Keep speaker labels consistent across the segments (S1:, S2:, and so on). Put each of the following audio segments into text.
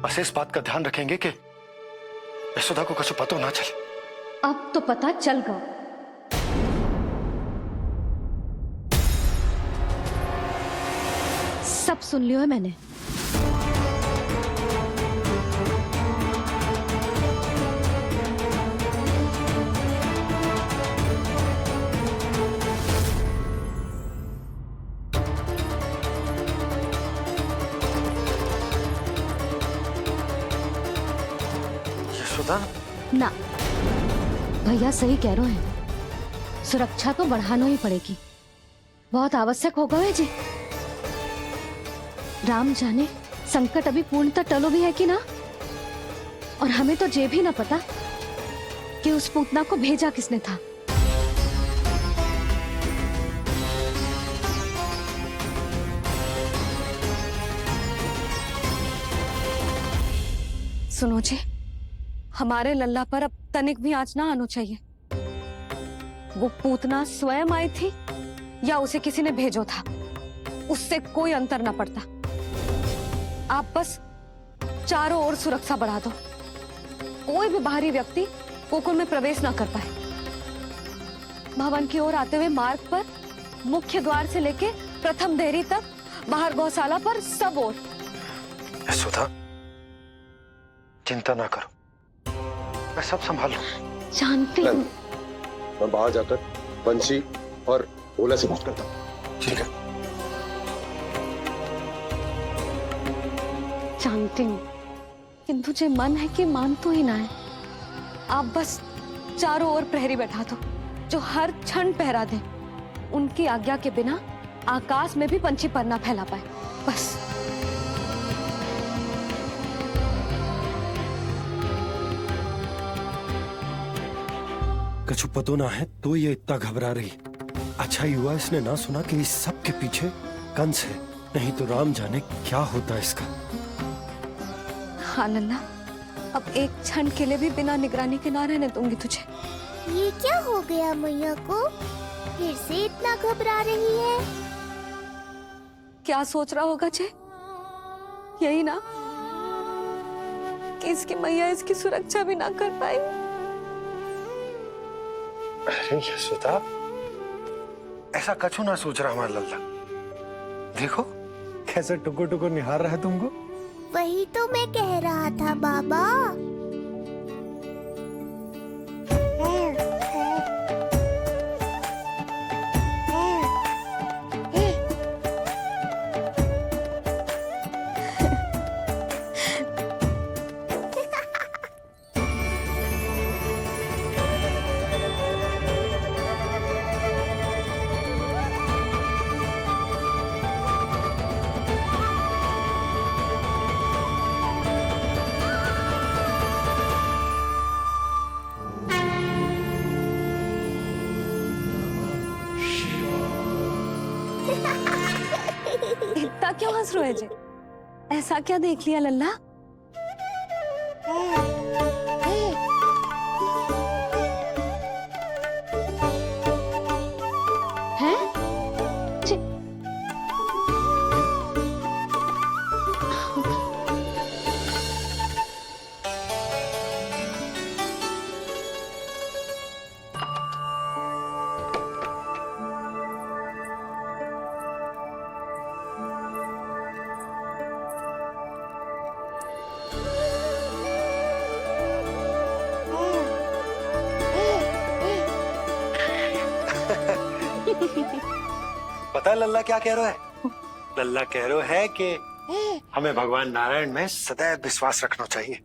S1: बस इस बात का ध्यान रखेंगे कि यशोदा को कछु पता ना चले।
S2: अब तो पता चल गया। सब सुन लियो है मैंने।
S1: यशोदा
S2: ना, भैया सही कह रहे हैं, सुरक्षा तो बढ़ाना ही पड़ेगी, बहुत आवश्यक होगा है जी। राम जाने संकट अभी पूर्णतः टलो भी है कि ना, और हमें तो ये भी ना पता कि उस पूतना को भेजा किसने था। सुनो जी, हमारे लल्ला पर अब तनिक भी आंच ना आना चाहिए। वो पूतना स्वयं आई थी या उसे किसी ने भेजो था, उससे कोई अंतर ना पड़ता। आप बस चारों ओर सुरक्षा बढ़ा दो, कोई भी बाहरी व्यक्ति गोकुल में प्रवेश ना कर पाए। भवन की ओर आते हुए मार्ग पर मुख्य द्वार से लेके प्रथम देहरी तक, बाहर गौशाला पर, सब ओर।
S1: यशोदा चिंता ना करो, मैं सब संभाल लूं।
S2: जानती हूँ।
S3: मैं बाहर जाकर बंसी और ओला से बात करता हूँ।
S1: ठीक है।
S2: जानती हूँ, किंतु जे मन है कि मान तो ही ना है। आप बस चारों ओर प्रहरी बैठा दो, जो हर क्षण पहरा दे। उनकी आज्ञा के बिना आकाश में भी पंछी पर ना फैला पाए, बस।
S4: कछु पतो ना है तो ये इतना घबरा रही। अच्छा ही हुआ इसने ना सुना कि इस सब के पीछे कंस है, नहीं तो राम जाने क्या होता इसका।
S2: हाँ लल्ला, अब एक क्षण के लिए भी बिना निगरानी के ना रहने दूंगी तुझे।
S5: ये क्या हो गया मैया को, फिर से इतना घबरा रही है?
S2: क्या सोच रहा होगा जे? यही ना कि इसकी मैया इसकी सुरक्षा भी ना कर पाई।
S1: अरे यशोदा, ऐसा कछु ना सोच रहा हमारा लल्ला। देखो कैसे टुकुर टुकुर निहार रहा है तुमको।
S5: वही तो मैं कह रहा था बाबा।
S2: इतना क्यों हंस रहे जे? ऐसा क्या देख लिया लल्ला? हैं? जी।
S1: पता है लल्ला क्या कह रहा है? लल्ला कह रहा है कि हमें भगवान नारायण में सदैव विश्वास रखना चाहिए।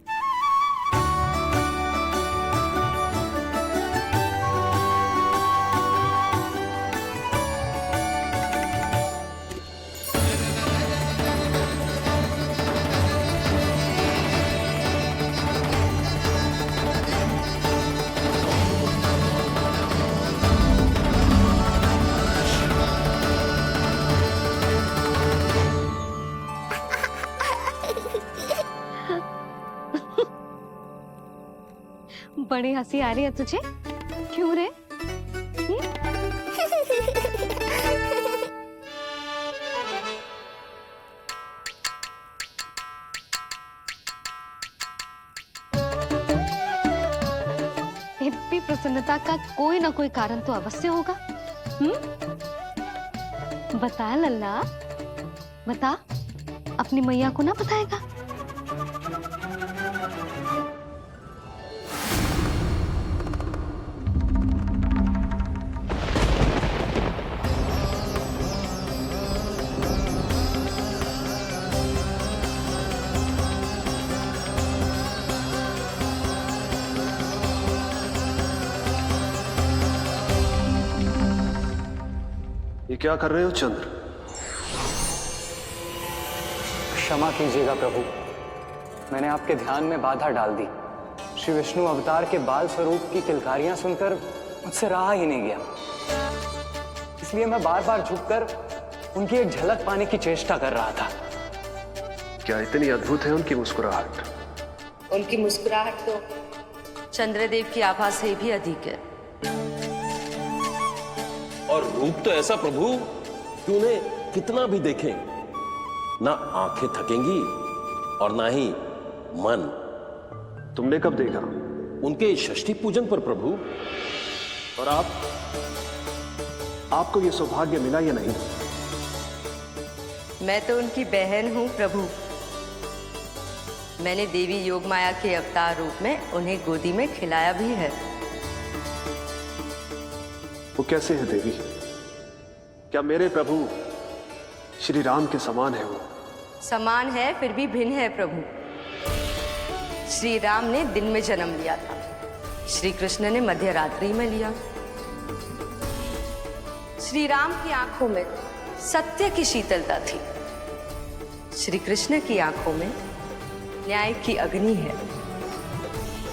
S2: बड़ी हंसी आ रही है तुझे, क्यों रे? आपकी प्रसन्नता का कोई ना कोई कारण तो अवश्य होगा। बता लल्ला, बता, अपनी मैया को ना बताएगा?
S3: ये क्या कर रहे हो चंद्र?
S6: क्षमा कीजिएगा प्रभु, मैंने आपके ध्यान में बाधा डाल दी। श्री विष्णु अवतार के बाल स्वरूप की किलकारियां सुनकर मुझसे रहा ही नहीं गया, इसलिए मैं बार बार झुककर उनकी एक झलक पाने की चेष्टा कर रहा था।
S3: क्या इतनी अद्भुत है उनकी मुस्कुराहट?
S7: उनकी मुस्कुराहट तो चंद्रदेव की आभा से भी अधिक है।
S8: और रूप तो ऐसा प्रभु कि उन्हें कितना भी देखें ना आंखें थकेंगी और ना ही मन।
S3: तुमने कब देखा?
S8: उनके षष्ठी पूजन पर प्रभु।
S3: और आपको ये सौभाग्य मिला या नहीं?
S7: मैं तो उनकी बहन हूँ प्रभु। मैंने देवी योगमाया के अवतार रूप में उन्हें गोदी में खिलाया भी है।
S3: वो कैसे है देवी? क्या मेरे प्रभु श्री राम के समान है वो?
S7: समान है फिर भी भिन्न है प्रभु। श्री राम ने दिन में जन्म लिया था, श्री कृष्ण ने मध्य रात्रि में लिया। श्री राम की आंखों में सत्य की शीतलता थी, श्री कृष्ण की आंखों में न्याय की अग्नि है।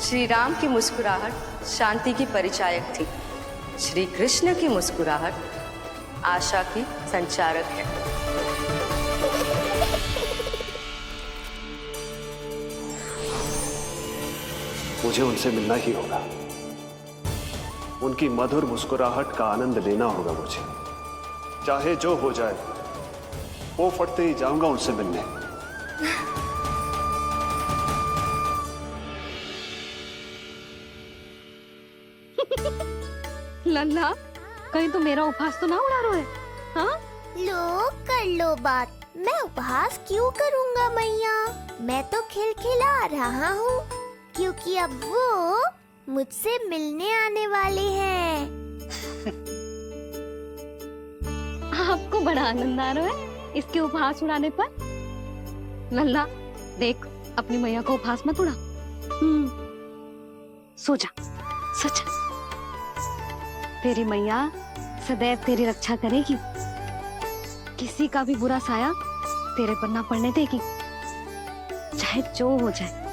S7: श्री राम की मुस्कुराहट शांति की परिचायक थी, श्री कृष्ण की मुस्कुराहट आशा की संचारक है।
S3: मुझे उनसे मिलना ही होगा, उनकी मधुर मुस्कुराहट का आनंद लेना होगा मुझे। चाहे जो हो जाए, वो फटते ही जाऊंगा उनसे मिलने।
S2: लल्ला, कहीं तो मेरा उपहास तो ना उड़ा रहे? हाँ?
S5: लो कर लो बात, मैं उपहास क्यों करूँगा मैया? मैं तो खिलखिला रहा हूँ क्योंकि अब वो मुझसे मिलने आने वाले हैं।
S2: आपको बड़ा आनंद आ रहा है इसके उपहास उड़ाने पर? लल्ला देख, अपनी मैया को उपहास मत उड़ा। सो जा, सच। तेरी मैया सदैव तेरी रक्षा करेगी, किसी का भी बुरा साया तेरे पर ना पड़ने देगी, चाहे जो हो जाए।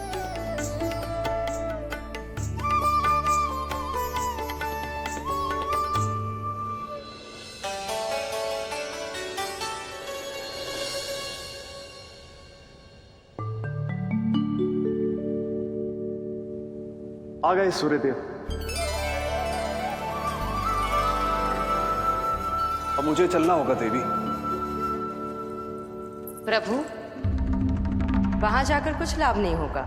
S3: आ गए सूर्यदेव। अब मुझे चलना होगा देवी।
S7: प्रभु, वहां जाकर कुछ लाभ नहीं होगा।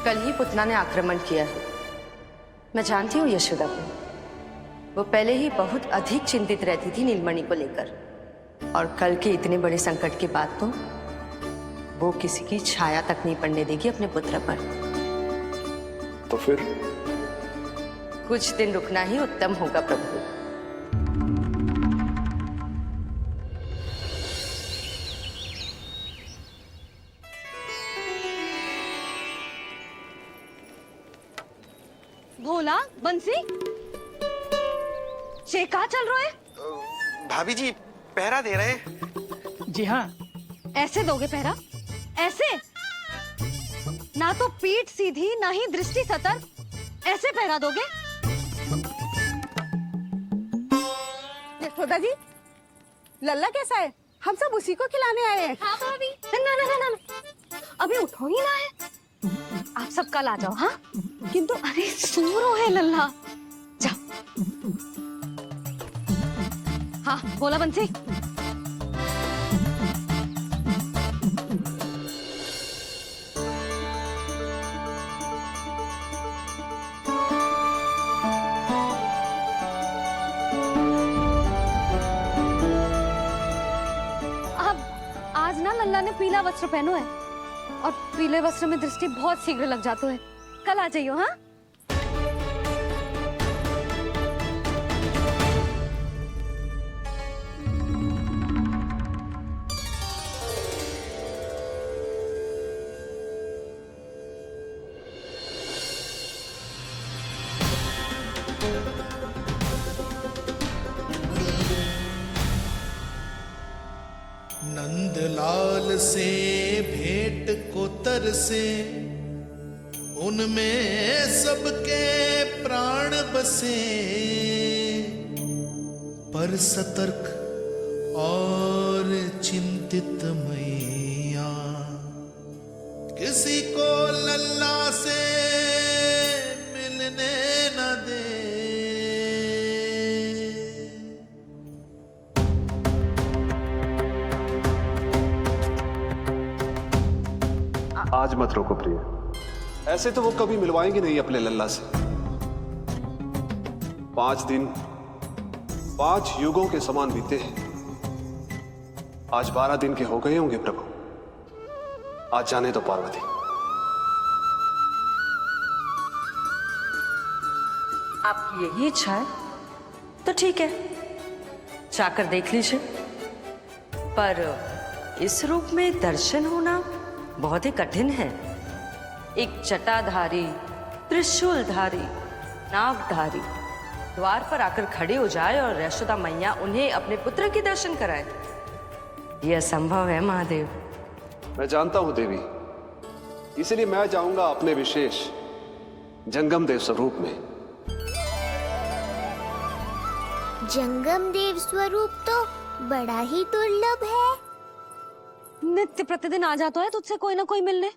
S7: कल ही पुतना ने आक्रमण किया है। मैं जानती हूँ यशोदा को, वो पहले ही बहुत अधिक चिंतित रहती थी नीलमणि को लेकर, और कल के इतने बड़े संकट के बाद तो वो किसी की छाया तक नहीं पड़ने देगी अपने पुत्र पर।
S3: तो फिर
S7: कुछ दिन रुकना ही उत्तम होगा प्रभु।
S2: भोला, बंसी, ये कहाँ चल रहा है?
S1: भाभी जी पहरा दे रहे हैं।
S6: जी हाँ।
S2: ऐसे दोगे पहरा? ऐसे? ना तो पीठ सीधी ना ही दृष्टि सतर्क, ऐसे पहरा दोगे?
S9: यशोदा जी, लल्ला कैसा है? हम सब उसी को खिलाने आए हैं।
S2: हाँ भाभी। ना ना ना ना, अभी उठो ही ना है। आप सब कल आ जाओ। हाँ किंतु अरे सूरो है लल्ला, जाओ। हाँ बोला बंसी। लल्ला ने पीला वस्त्र पहनो है और पीले वस्त्र में दृष्टि बहुत शीघ्र लग जातो है। कल आ जाइयो। हाँ,
S10: नंदलाल से भेंट को तरसे, उनमें सबके प्राण बसे, पर सतर्क और चिंतित मैया किसी को लल्ला से मिलने न दे।
S3: आज मत रोको प्रिय, ऐसे तो वो कभी मिलवाएंगे नहीं अपने लल्ला से। 5 दिन 5 युगों के समान बीते हैं, आज 12 दिन के हो गए होंगे प्रभु। आज जाने दो पार्वती।
S7: आपकी यही इच्छा है तो ठीक है, जाकर देख लीजिए। पर इस रूप में दर्शन होना बहुत ही कठिन है। एक जटाधारी, त्रिशूलधारी, नागधारी द्वार पर आकर खड़े हो जाए और यशोदा मैया उन्हें अपने पुत्र के दर्शन कराए, यह असंभव है महादेव।
S3: मैं जानता हूं देवी, इसलिए मैं जाऊंगा अपने विशेष जंगम देव स्वरूप में।
S5: जंगम देव स्वरूप तो बड़ा ही दुर्लभ है।
S2: नित्य प्रतिदिन आ जाता है तुझसे कोई ना कोई मिलने।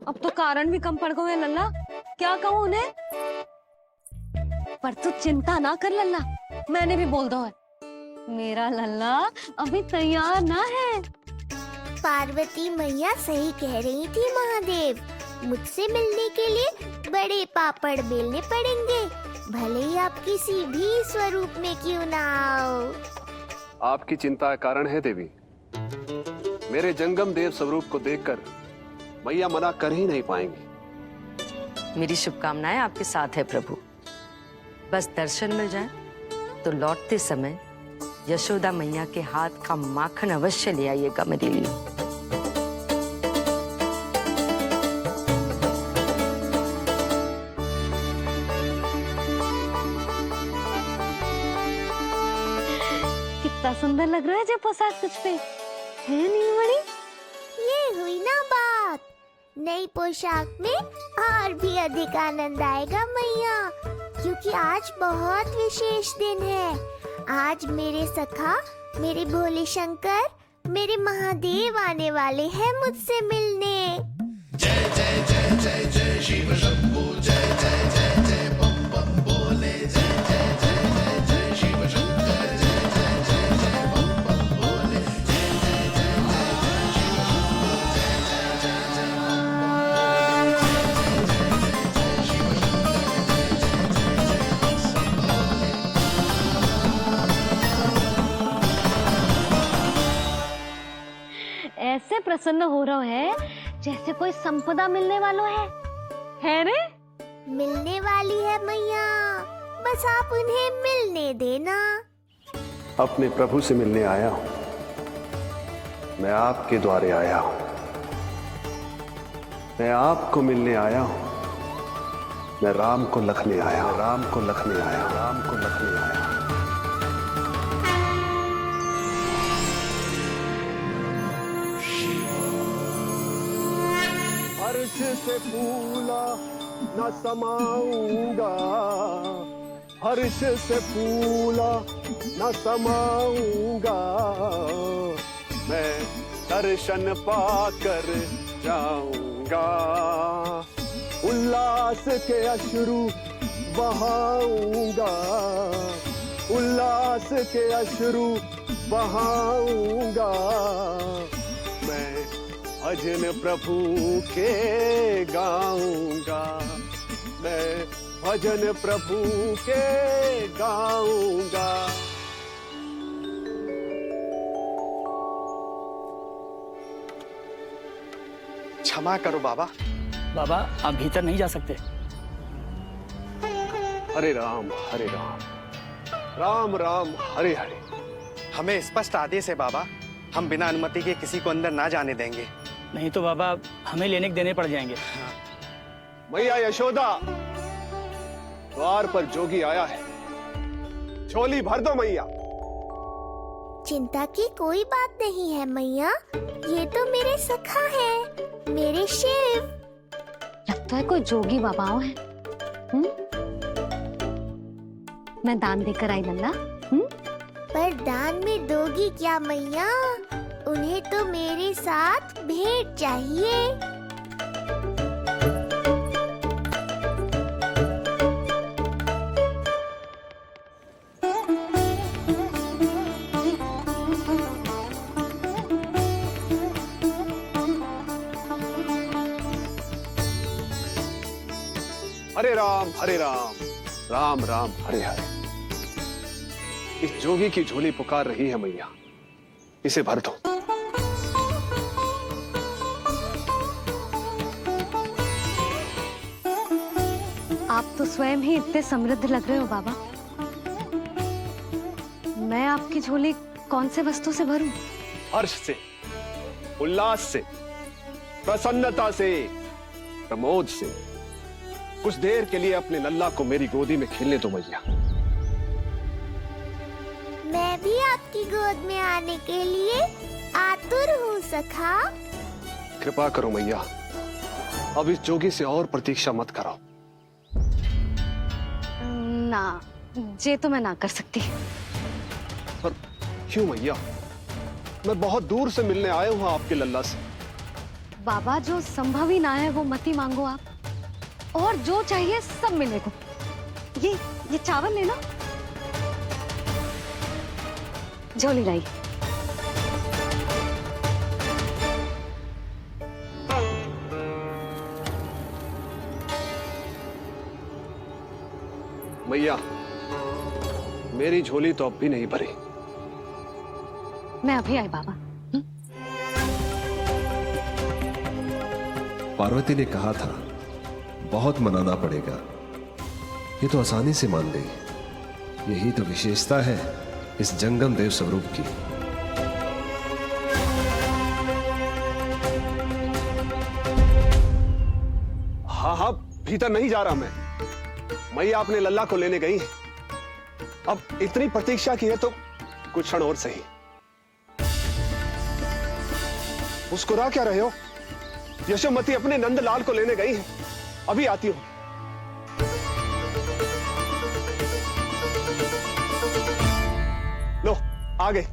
S2: अब तो कारण भी कम पड़ गए हैं लल्ला, क्या कहूँ उन्हें। पर तू चिंता ना कर लल्ला, मैंने भी बोल दो है, मेरा लल्ला अभी तैयार ना है।
S5: पार्वती मैया सही कह रही थी महादेव, मुझसे मिलने के लिए बड़े पापड़ बेलने पड़ेंगे, भले ही आप किसी भी स्वरूप में क्यों ना आओ।
S3: आपकी चिंता का कारण है देवी, मेरे जंगम देव स्वरूप को देखकर मैया मना कर ही नहीं पाएंगी।
S7: मेरी शुभकामनाएं आपके साथ है प्रभु। बस दर्शन मिल जाए तो लौटते समय यशोदा मैया के हाथ का माखन अवश्य ले आइएगा मेरे लिए।
S2: कितना सुंदर लग रहा है जब पोशाक तुझ पे है नीलमणि।
S5: ये हुई ना बात, नई पोशाक में और भी अधिक आनंद आएगा मैया, क्योंकि आज बहुत विशेष दिन है। आज मेरे सखा, मेरे भोले शंकर, मेरे महादेव आने वाले हैं मुझसे मिलने।
S10: जय जय जय जय जय शिव शंभो, जय जय जय जय बम बम बोले, जय जय जय जय जय शिव शंकर, जय जय जय जय बम बम बोले, जय जय जय जय जय शिव शंभो, जय जय जय जय बम बम बोले, जय जय जय जय शिव शंकर, जय जय जय जय
S2: ऐसे प्रसन्न हो रहा है जैसे कोई संपदा मिलने वाला है रे?
S5: मिलने वाली है मैया, बस आप उन्हें मिलने देना।
S3: अपने प्रभु से मिलने आया हूं, मैं आपके द्वारे आया हूं, मैं आपको मिलने आया हूं, मैं राम को लखने आया हूं, राम को लखने आया हूं, राम को लखने आया हूं।
S4: हर्ष से फूला न समाऊंगा, हर्ष से फूला न समाऊंगा, मैं दर्शन पाकर जाऊंगा, उल्लास के अश्रु बहाऊंगा, उल्लास के अश्रु बहाऊंगा, मैं भजन प्रभु के गाऊंगा, मैं भजन प्रभु के गाऊंगा।
S11: क्षमा करो बाबा।
S6: बाबा आप भीतर नहीं जा सकते।
S3: हरे राम राम राम हरे हरे।
S11: हमें स्पष्ट आदेश है बाबा, हम बिना अनुमति के किसी को अंदर ना जाने देंगे।
S6: नहीं तो बाबा हमें लेने देने पड़ जाएंगे।
S3: मैया यशोदा, द्वार पर जोगी आया है, झोली भर दो मैया।
S5: चिंता की कोई बात नहीं है मैया, ये तो मेरे सखा है, मेरे शिव।
S2: लगता है कोई जोगी बाबाओं है। मैं दान देकर आई लल्ला।
S5: पर दान में दोगी क्या मैया? उन्हें तो मेरे साथ भेंट चाहिए।
S3: हरे राम राम राम हरे हरे। इस जोगी की झोली पुकार रही है मैया, इसे भर दो।
S2: आप तो स्वयं ही इतने समृद्ध लग रहे हो बाबा। मैं आपकी झोली कौन से वस्तु से भरूं?
S3: हर्ष से, उल्लास से, प्रसन्नता से, प्रमोद से। कुछ देर के लिए अपने लल्ला को मेरी गोदी में खेलने दो मैया।
S5: मैं भी आपकी गोद में आने के लिए आतुर हूँ सखा।
S3: कृपा करो मैया, अब इस जोगी से और प्रतीक्षा मत कराओ।
S2: ना, ये तो मैं ना कर सकती।
S3: पर क्यों मैया? मैं बहुत दूर से मिलने आया हूँ आपके लल्ला से।
S2: बाबा जो संभव ही ना है वो मत ही मांगो आप, और जो चाहिए सब मिलेगा। ये चावल लेना, झोली लाई।
S3: मैया, मेरी झोली तो अब भी नहीं भरी।
S2: मैं अभी आई बाबा।
S12: पार्वती ने कहा था बहुत मनाना पड़ेगा, ये तो आसानी से मान गई। यही तो विशेषता है इस जंगम देव स्वरूप की।
S3: हाँ, भीतर नहीं जा रहा मैं। मैया अपने लल्ला को लेने गई है। अब इतनी प्रतीक्षा की है तो कुछ क्षण और सही। मुस्कुरा क्या रहे हो? यशोमती अपने नंदलाल को लेने गई है, अभी आती हूं। लो, आ गए।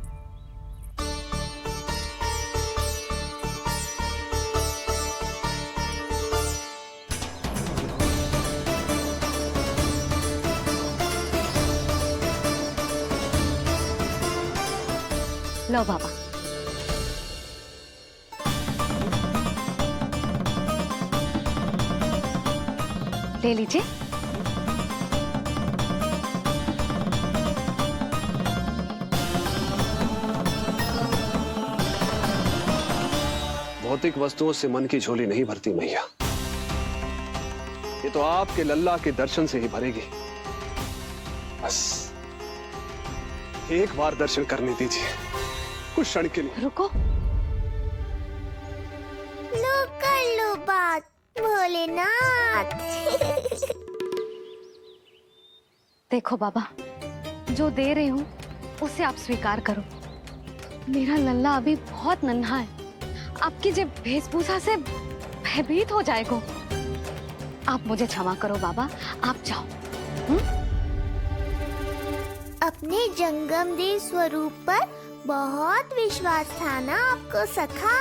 S2: लो बाबा। ले लीजिए।
S3: भौतिक वस्तुओं से मन की झोली नहीं भरती मैया, ये तो आपके लल्ला के दर्शन से ही भरेगी। बस एक बार दर्शन करने दीजिए, कुछ क्षण के लिए।
S2: रुको।
S5: लो कर लो बात भोलेनाथ।
S2: देखो बाबा, जो दे रही हूँ उसे आप स्वीकार करो। मेरा लल्ला अभी बहुत नन्हा है, आपकी जो वेशभूषा से भयभीत हो जाएगा। आप मुझे क्षमा करो बाबा, आप जाओ।
S5: अपने जंगम देव स्वरूप पर बहुत विश्वास था ना आपको सखा।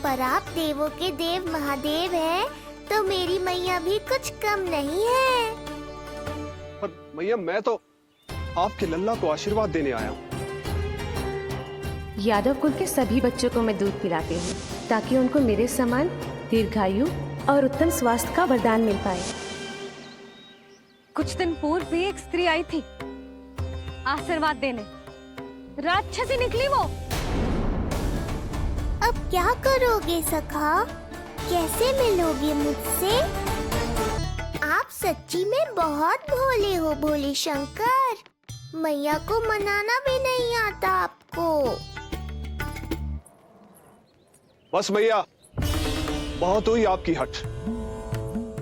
S5: पर आप देवों के देव महादेव हैं, तो मेरी मैया भी कुछ कम नहीं है।
S3: पर मैया, मैं तो आपके लल्ला को आशीर्वाद देने आया हूँ।
S7: यादव कुल के सभी बच्चों को मैं दूध पिलाती हूँ, ताकि उनको मेरे समान दीर्घायु और उत्तम स्वास्थ्य का वरदान मिल पाए।
S2: कुछ दिन पूर्व भी एक स्त्री आई थी आशीर्वाद देने, राक्षसी निकली वो।
S5: अब क्या करोगे सखा? कैसे मिलोगे मुझसे? आप सच्ची में बहुत भोले हो भोले शंकर। मैया को मनाना भी नहीं आता आपको।
S3: बस मैया, बहुत हुई आपकी हट।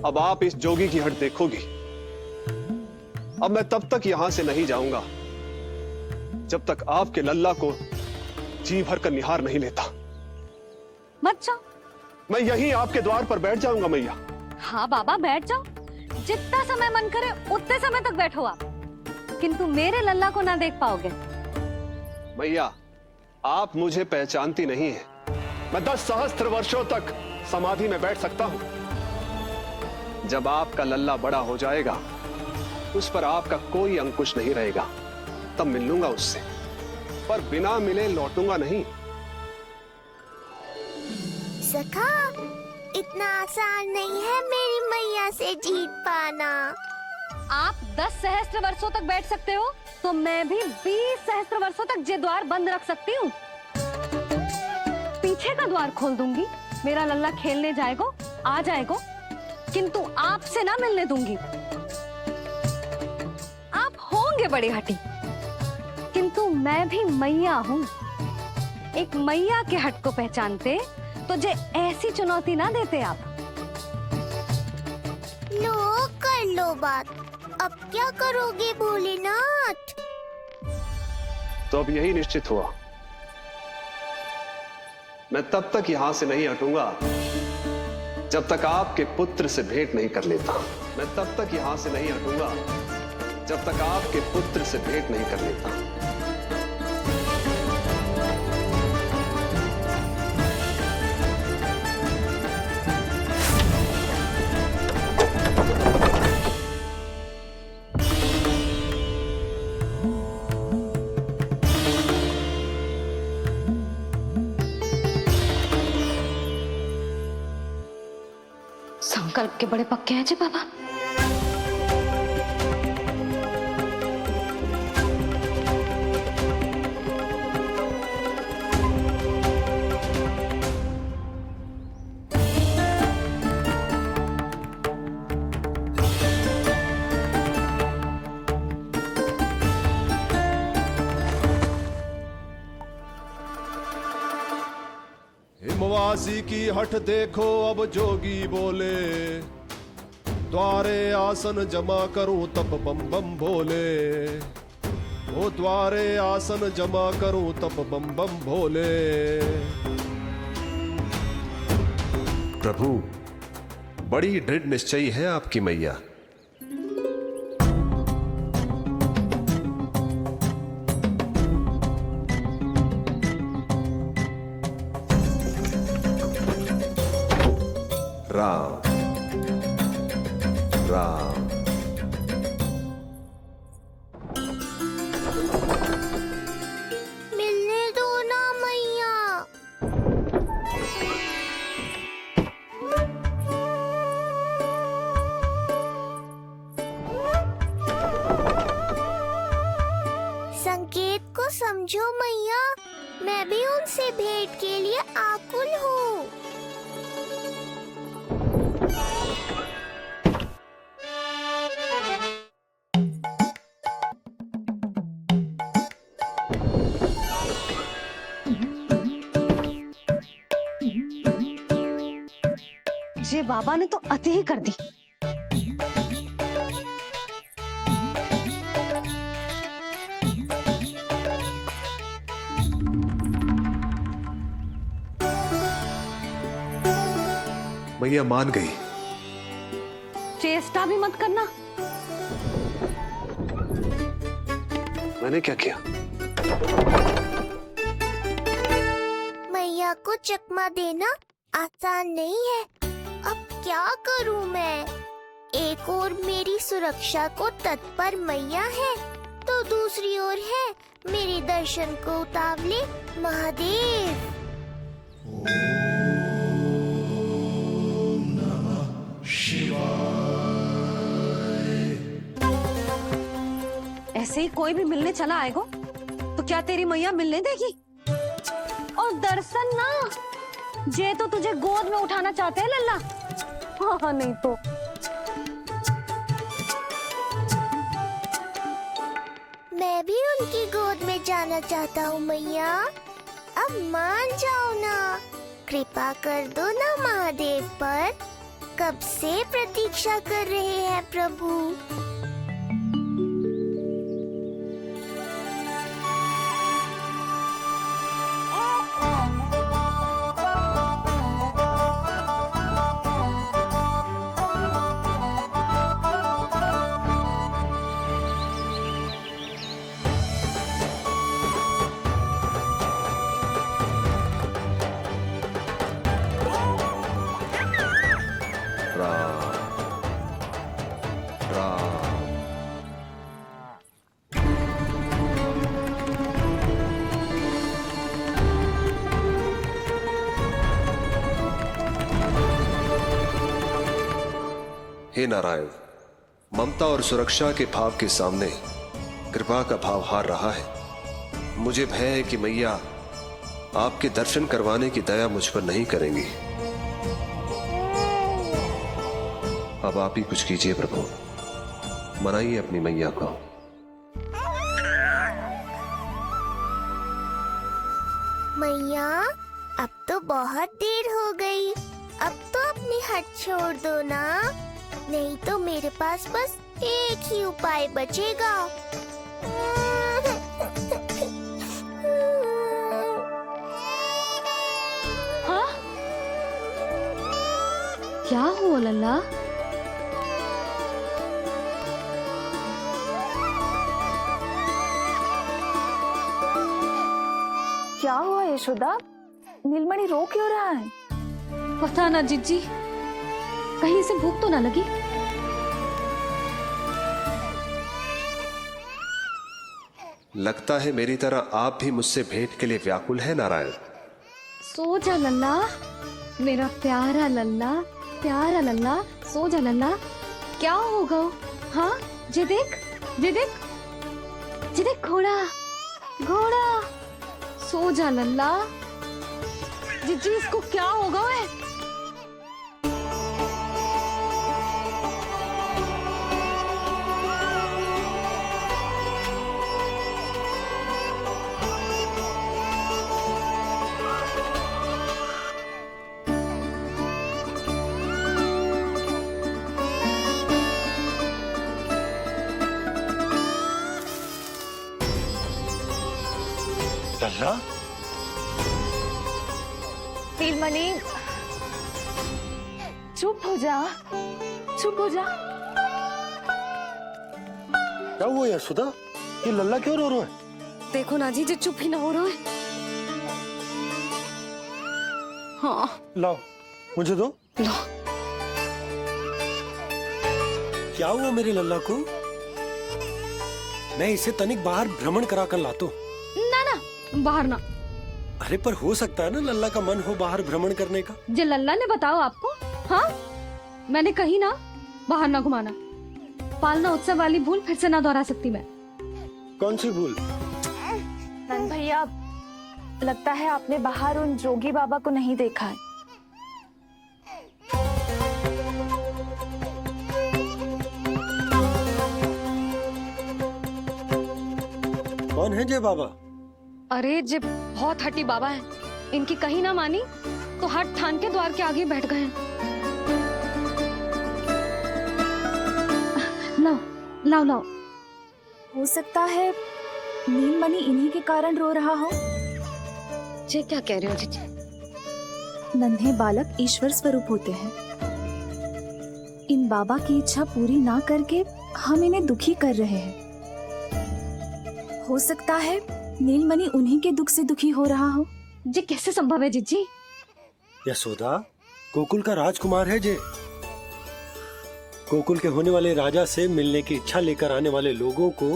S3: अब आप इस जोगी की हट देखोगी। अब मैं तब तक यहां से नहीं जाऊंगा जब तक आपके लल्ला को जी भर कर निहार नहीं लेता।
S2: मत जाओ।
S3: मैं यहीं आपके द्वार पर बैठ जाऊंगा मैया।
S2: हाँ बाबा बैठ जाओ, जितना समय मन करे उतने समय तक बैठो आप, किंतु मेरे लल्ला को ना देख पाओगे।
S3: मैया, आप मुझे पहचानती नहीं है। मैं 10 सहस्त्र वर्षों तक समाधि में बैठ सकता हूं। जब आपका लल्ला बड़ा हो जाएगा, उस पर आपका कोई अंकुश नहीं रहेगा, तब मिल लूंगा उससे, पर बिना मिले लौटूंगा नहीं।
S5: सखा, इतना आसान नहीं है मेरी मैया से जीत पाना।
S2: आप 10 सहस्त्र वर्षों तक बैठ सकते हो, तो मैं भी 20 सहस्त्र वर्षों तक ये द्वार बंद रख सकती हूँ। पीछे का द्वार खोल दूंगी, मेरा लल्ला खेलने जाएगा, आ जाएगा, किंतु आपसे ना मिलने दूंगी। आप होंगे बड़ी हठी, किंतु मैं भी मैया हूँ। एक मैया के हट को पहचानते तो जे ऐसी चुनौती ना देते आप।
S5: लो कर लो बात। अब क्या करोगे भोलेनाथ?
S3: तो अब यही निश्चित हुआ, मैं तब तक यहां से नहीं हटूंगा जब तक आपके पुत्र से भेंट नहीं कर लेता। मैं तब तक यहां से नहीं हटूंगा जब तक आपके पुत्र से भेंट नहीं कर लेता।
S2: संकल्प के बड़े पक्के हैं जी बाबा।
S12: हिमवासी की हठ देखो अब जोगी बोले, द्वारे आसन जमा करूं तब बम बम भोले। ओ द्वारे आसन जमा करूं तब बम बम भोले। प्रभु, बड़ी दृढ़ निश्चयी है आपकी मैया। राम राम।
S5: मिलने दो ना मैया। संकेत को समझो मैया, मैं भी उनसे भेंट के लिए आकुल हूँ।
S2: ये बाबा ने तो अति ही कर दी।
S12: मैया मान गई।
S2: चेष्टा भी मत करना।
S3: मैंने क्या किया?
S5: मैया को चकमा देना आसान नहीं है। अब क्या करूं मैं? एक ओर मेरी सुरक्षा को तत्पर मैया है, तो दूसरी ओर है मेरे दर्शन को उतावले महादेव।
S2: ऐसे ही कोई भी मिलने चला आएगा तो क्या तेरी मैया मिलने देगी? और दर्शन ना जे तो तुझे गोद में उठाना चाहते हैं लल्ला। हाँ नहीं तो
S5: मैं भी उनकी गोद में जाना चाहता हूँ मैया। अब मान जाओ ना, कृपा कर दो ना महादेव पर। कब से प्रतीक्षा कर रहे हैं प्रभु।
S12: राम राम। हे नारायण, ममता और सुरक्षा के भाव के सामने कृपा का भाव हार रहा है। मुझे भय है कि मैया आपके दर्शन करवाने की दया मुझ पर नहीं करेंगी। अब आप ही कुछ कीजिए प्रभु, मनाइए अपनी मैया को।
S5: मैया अब तो बहुत देर हो गई, अब तो अपनी हट छोड़ दो ना, नहीं तो मेरे पास बस एक ही उपाय बचेगा।
S2: हाँ क्या हुआ लल्ला?
S9: क्या हुआ यशोदा? नीलमणि रो क्यों रहा है?
S2: पता ना जीजी, कहीं से भूख तो ना लगी।
S12: लगता है मेरी तरह आप भी मुझसे भेंट के लिए व्याकुल है नारायण।
S2: सो जा लल्ला, मेरा प्यारा लल्ला, प्यारा लल्ला, सो जा लल्ला। क्या होगा? हाँ जे देख, जे देख, जे देख घोड़ा, घोड़ा। सो जा लल्ला। जीजी इसको क्या होगा? है
S1: लल्ला,
S9: नीलमणि चुप हो जा, चुप हो जा।
S1: क्या हुआ यशोदा? ये लल्ला क्यों रो रहा है?
S2: देखो ना जी, चुप ही ना हो रहा है। हाँ
S1: लाओ, मुझे दो।
S2: लो।
S4: क्या हुआ मेरे लल्ला को? मैं इसे तनिक बाहर भ्रमण करा कर लाता हूं।
S2: ना ना, बाहर ना।
S4: अरे पर हो सकता है ना लल्ला का मन हो बाहर भ्रमण करने का।
S2: जे लल्ला ने बताओ आपको? हाँ मैंने कही ना बाहर ना घुमाना। पालना उत्सव वाली भूल फिर से ना दोहरा सकती मैं।
S1: कौन सी भूल?
S9: नंद भैया, लगता है आपने बाहर उन जोगी बाबा को नहीं देखा है।
S4: कौन है जय बाबा?
S2: अरे जे बहुत हट्टी बाबा है, इनकी कहीं ना मानी तो हट ठान के द्वार के आगे बैठ गए हैं। लाओ लाओ लाओ।
S9: हो सकता है नीलमणि इन्हीं के कारण रो रहा हो।
S2: जे क्या कह रहे हो जीजी?
S9: नन्हे बालक ईश्वर स्वरूप होते हैं। इन बाबा की इच्छा पूरी ना करके हम इन्हें दुखी कर रहे हैं। हो सकता है नीलमणि उन्हीं के दुख से दुखी हो रहा हो।
S2: जे कैसे संभव है जीजी?
S4: यशोदा, गोकुल का राजकुमार है जे। गोकुल के होने वाले राजा से मिलने की इच्छा लेकर आने वाले लोगों को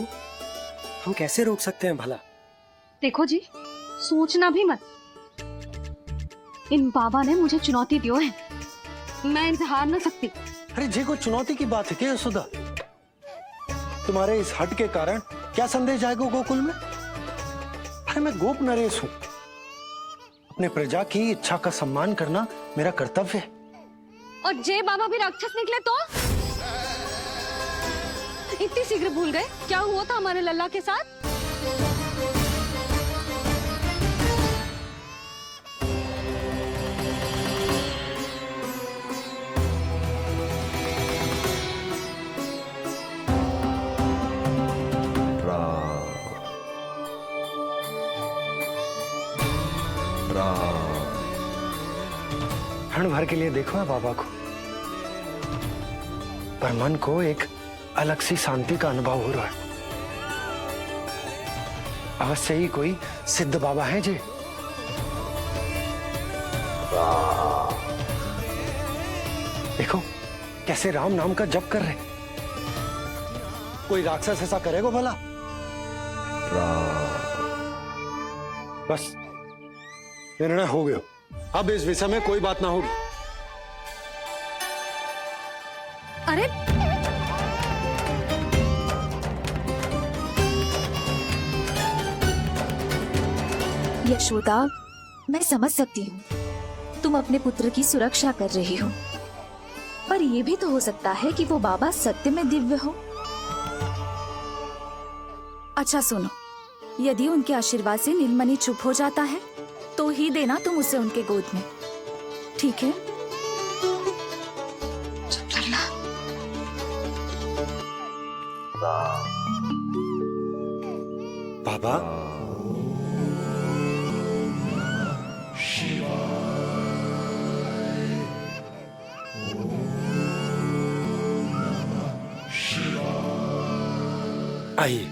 S4: हम कैसे रोक सकते हैं भला?
S2: देखो जी, सोचना भी मत। इन बाबा ने मुझे चुनौती दियो है, मैं इनसे हार ना सकती।
S1: अरे जी को चुनौती की बात है क्या यशोदा? तुम्हारे इस हट के कारण क्या संदेश जाएगा गोकुल में? अरे मैं गोप नरेश हूं अपने प्रजा की इच्छा का सम्मान करना मेरा कर्तव्य है।
S2: और जय बाबा भी राक्षस निकले तो? इतनी शीघ्र भूल गए क्या हुआ था हमारे लल्ला के साथ?
S1: क्षण भर के लिए देखो है बाबा को, पर मन को एक अलग सी शांति का अनुभव हो रहा है। अवश्य ही कोई सिद्ध बाबा है जी। देखो कैसे राम नाम का जप कर रहे। कोई राक्षस ऐसा करेगा भला? बस निर्णय हो गया, अब इस विषय में कोई बात ना होगी।
S2: अरे
S9: यशोदा, मैं समझ सकती हूँ तुम अपने पुत्र की सुरक्षा कर रही हो, पर यह भी तो हो सकता है कि वो बाबा सत्य में दिव्य हो। अच्छा सुनो, यदि उनके आशीर्वाद से नीलमणि चुप हो जाता है तो ही देना तुम उसे उनके गोद में, ठीक है? चुप करना।
S1: बाबा आइए।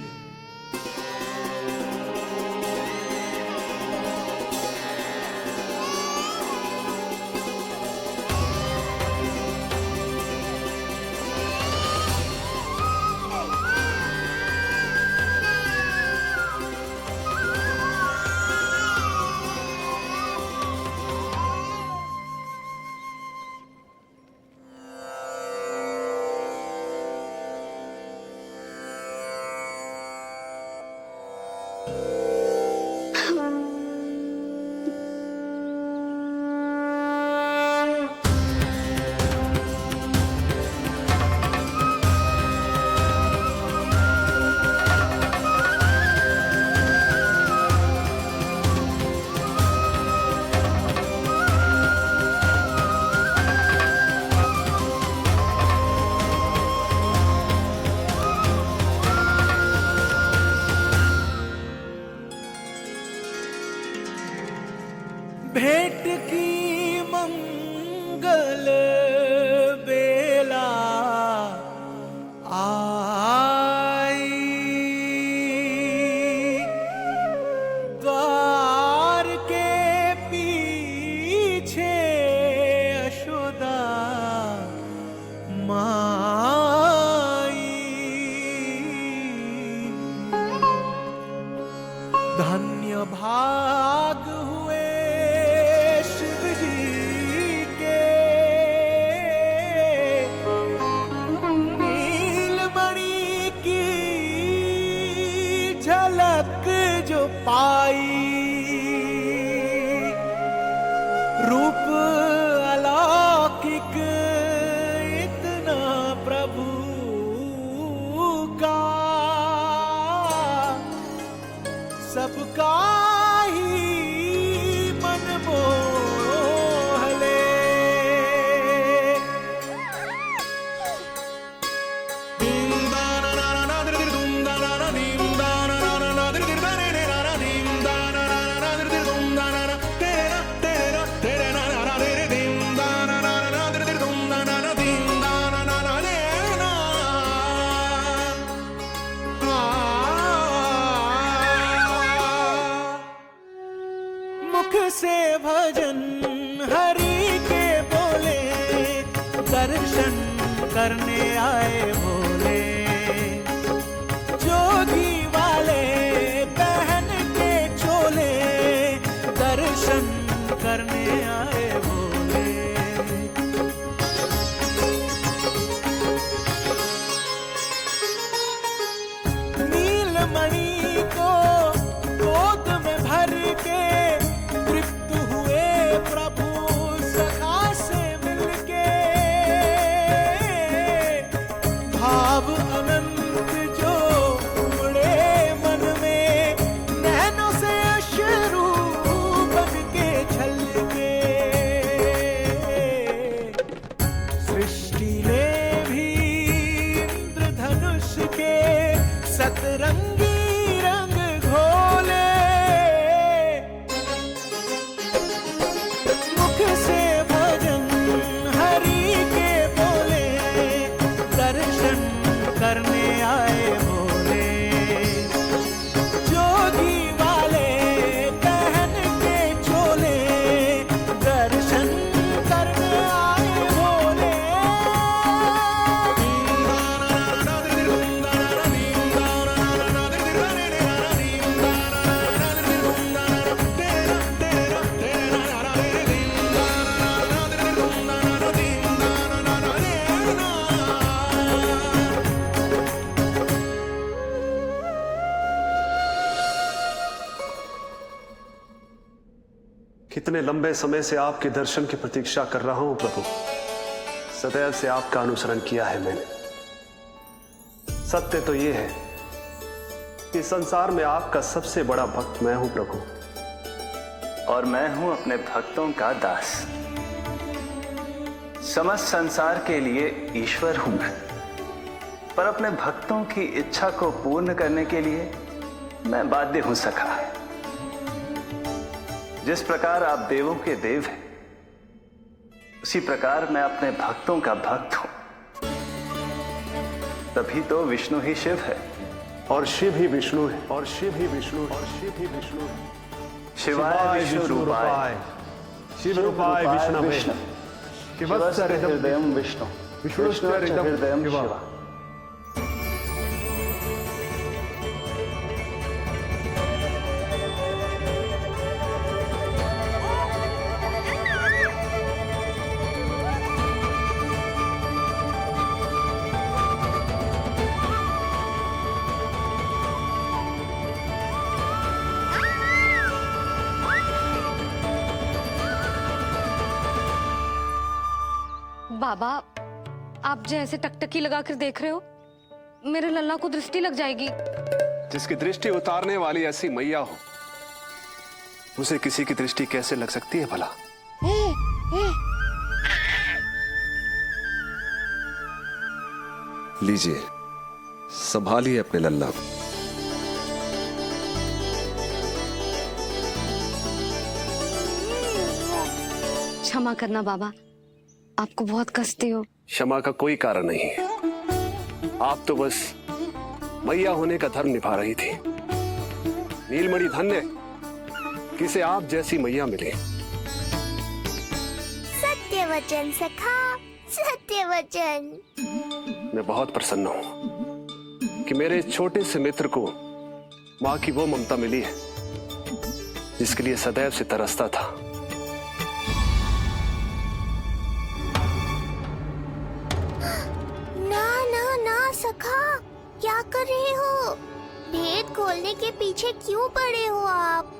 S10: भेंट की मंगल बेला आई, द्वार के पीछे यशोदा माई, धन्य भाग हुए शिव जी के, नीलमणि की झलक जो पाई, रूप अलौकिक इतना प्रभु का, सबका ही मन मोह ले। मुख से भजन हरि के बोले, दर्शन करने आए भोले, जोगी वाले पहन के चोले, दर्शन करने आए भोले। नीलमणि को गोद में भर के तृप्त
S3: कितने लंबे समय से आपके दर्शन की प्रतीक्षा कर रहा हूं प्रभु। सदैव से आपका अनुसरण किया है मैंने। सत्य तो यह है कि संसार में आपका सबसे बड़ा भक्त मैं हूं प्रभु।
S6: और मैं हूं अपने भक्तों का दास। समस्त संसार के लिए ईश्वर हूं मैं, पर अपने भक्तों की इच्छा को पूर्ण करने के लिए मैं बाध्य हूं सखा। जिस प्रकार आप देवों के देव हैं, उसी प्रकार मैं अपने भक्तों का भक्त हूं। तभी तो विष्णु ही शिव है,
S3: और शिव ही विष्णु है, और शिव ही विष्णु है, और शिव ही विष्णु है।
S6: शिवाय विष्णु रूपाय,
S3: शिव रूपाय विष्णवे,
S6: शिवस्य हृदयं विष्णु, विष्णुश्च हृदयं शिवा।
S2: बाबा, आप जैसे टकटकी लगाकर देख रहे हो, मेरे लल्ला को दृष्टि लग जाएगी।
S3: जिसकी दृष्टि उतारने वाली ऐसी मैया हो, उसे किसी की दृष्टि कैसे लग सकती है भला?
S12: लीजिए, संभालिए अपने लल्ला को।
S2: क्षमा करना बाबा, आपको बहुत कष्ट हो।
S3: क्षमा का कोई कारण नहीं है। आप तो बस मैया होने का धर्म निभा रही थी। नीलमणि धन्य किसे आप जैसी मैया मिले।
S5: सत्य वचन सखा, सत्य वचन।
S3: मैं बहुत प्रसन्न हूं कि मेरे इस छोटे से मित्र को मां की वो ममता मिली है जिसके लिए सदैव से तरसता था।
S5: सखा, क्या कर रहे हो? भेद खोलने के पीछे क्यों पड़े हो आप?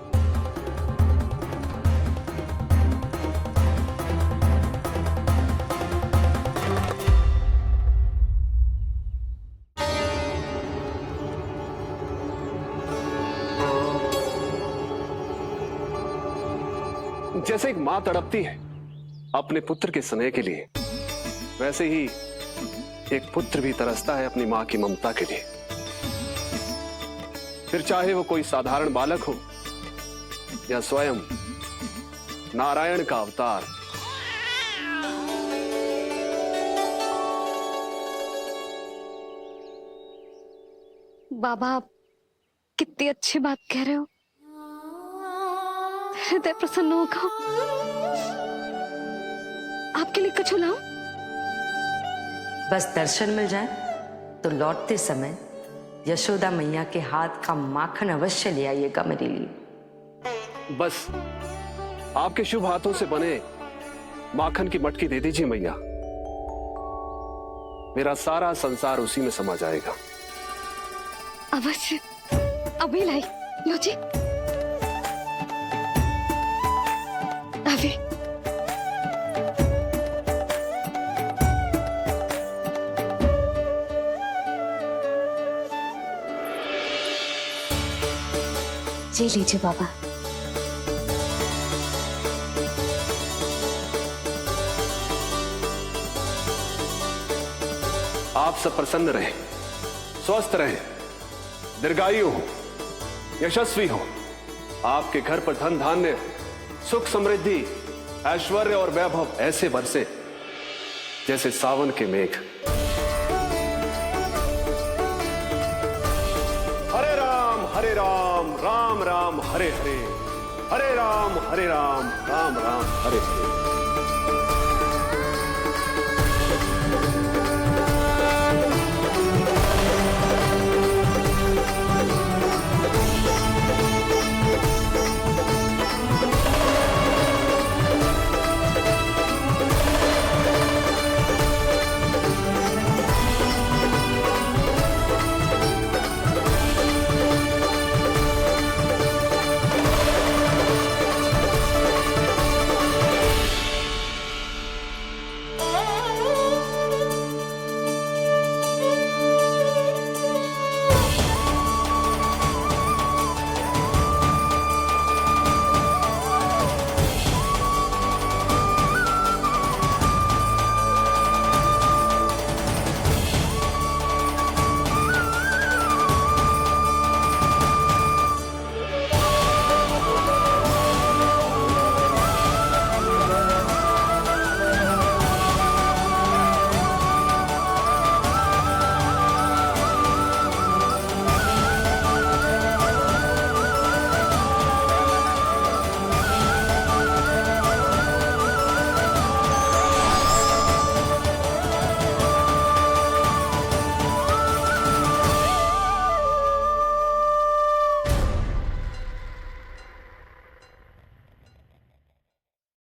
S3: जैसे एक मां तड़पती है अपने पुत्र के स्नेह के लिए, वैसे ही एक पुत्र भी तरसता है अपनी मां की ममता के लिए। फिर चाहे वो कोई साधारण बालक हो या स्वयं नारायण का अवतार।
S2: बाबा, आप कितनी अच्छी बात कह रहे हो। हृदय प्रसन्न होगा। आपके लिए कछु लाऊं?
S7: बस दर्शन मिल जाए तो लौटते समय यशोदा मैया के हाथ का माखन अवश्य ले आइएगा मेरे लिए।
S3: बस आपके शुभ हाथों से बने माखन की मटकी दे दीजिए मैया। मेरा सारा संसार उसी में समा जाएगा।
S2: अवश्य, अभी लाई। लो जी, अभी।
S9: जी लीजिए बाबा।
S3: आप सब प्रसन्न रहें, स्वस्थ रहें, दीर्घायु हो, यशस्वी हो। आपके घर पर धन धान्य, सुख समृद्धि, ऐश्वर्य और वैभव ऐसे बरसे जैसे सावन के मेघ। हरे राम, राम राम हरे हरे, हरे राम राम राम हरे हरे।